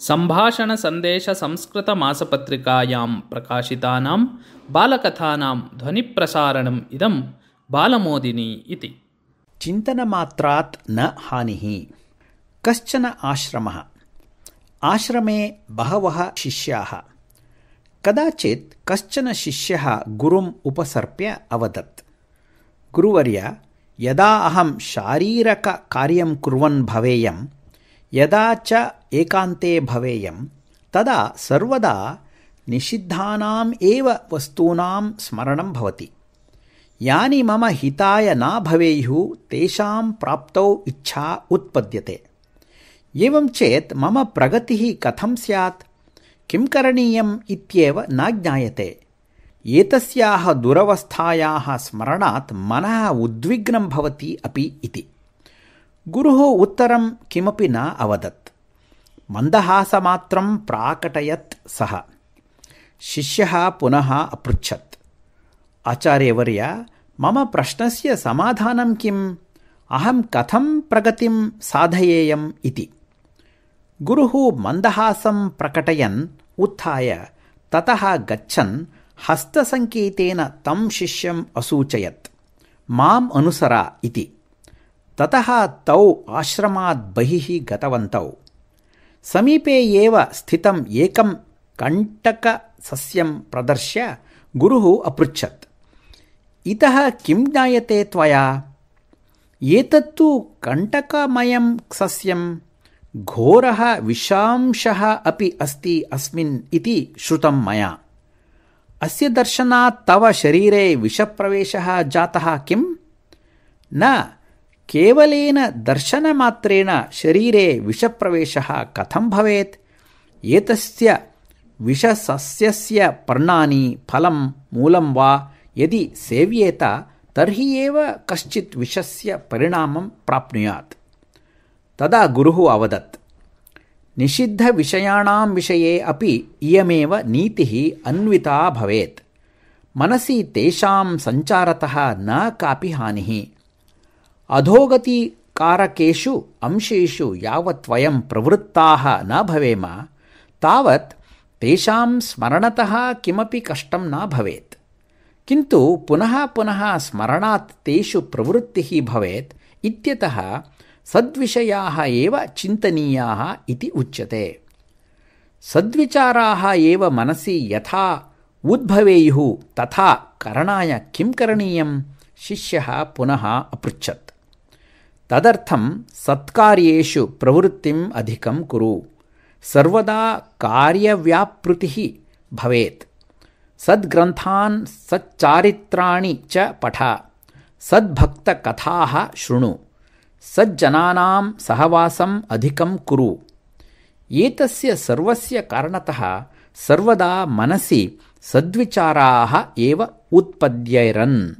सम्भाषणसन्देशसंस्कृतमासपत्रिकायां प्रकाशितानां बालकथानां ध्वनिप्रसारणम् इदं बालमोदिनी इति। चिन्तनमात्रात् न हानिः। कश्चन आश्रमः। आश्रमे बहवः शिष्याः। कदाचित् कश्चन शिष्यः गुरुम् उपसर्प्य अवदत्, गुरुवर्य, यदा अहं शारीरककार्यं कुर्वन् भवेयं, यदा च एकान्ते भवेयं, तदा सर्वदा निषिद्धानाम् एव वस्तूनां स्मरणं भवति। यानि मम हिताय न भवेयुः तेषां प्राप्तौ इच्छा उत्पद्यते। एवं चेत् मम प्रगतिः कथं स्यात्? किं करणीयम् इत्येव न ज्ञायते। एतस्याः दुरवस्थायाः स्मरणात् मनः उद्विग्नं भवति अपि इति। गुरुः उत्तरं किमपि न अवदत्। मन्दहासमात्रं प्राकटयत् सः। शिष्यः पुनः अपृच्छत्, आचार्यवर्य, मम प्रश्नस्य समाधानं किम्? अहं कथं प्रगतिं साधयेयम् इति। गुरुः मन्दहासं प्रकटयन् उत्थाय ततः गच्छन् हस्तसङ्केतेन तं शिष्यम् असूचयत्, माम् अनुसर इति। ततः तौ आश्रमात् बहिः गतवन्तौ। समीपे एव स्थितम् एकं कण्टकसस्यं प्रदर्श्य गुरुः अपृच्छत्, इतः किं ज्ञायते त्वया? एतत्तु कण्टकमयं सस्यं, घोरः विषांशः अपि अस्ति अस्मिन् इति श्रुतं मया। अस्य दर्शनात् तव शरीरे विषप्रवेशः जातः किम्? न, केवलेन दर्शनमात्रेण शरीरे विषप्रवेशः कथं भवेत्? एतस्य विषसस्यस्य पर्णानि, फलं, मूलं वा यदि सेव्येत तर्हि एव कश्चित् विषस्य परिणामं प्राप्नुयात्। तदा गुरुः अवदत्, निषिद्धविषयाणां विषये अपि इयमेव नीतिः अन्विता भवेत्। मनसि तेषां सञ्चारतः न कापि हानिः। अधोगतिकारकेषु अंशेषु यावत् वयं प्रवृत्ताः न भवेम तावत् तेषां स्मरणतः किमपि कष्टं न भवेत्। किन्तु पुनः पुनः स्मरणात् तेषु प्रवृत्तिः भवेत् इत्यतः सद्विषयाः एव चिन्तनीयाः इति उच्यते। सद्विचाराः एव मनसि यथा उद्भवेयुः तथा करणाय किं करणीयम्? शिष्यः पुनः अपृच्छत्। तदर्थं सत्कार्येषु प्रवृत्तिम् अधिकं कुरु। सर्वदा कार्यव्यापृतिः भवेत्। सद्ग्रन्थान् सच्चारित्राणि च पठ। सद्भक्तकथाः शृणु। सज्जनानां सहवासम् अधिकं कुरु। एतस्य सर्वस्य कारणतः सर्वदा मनसि सद्विचाराः एव उत्पद्येरन्।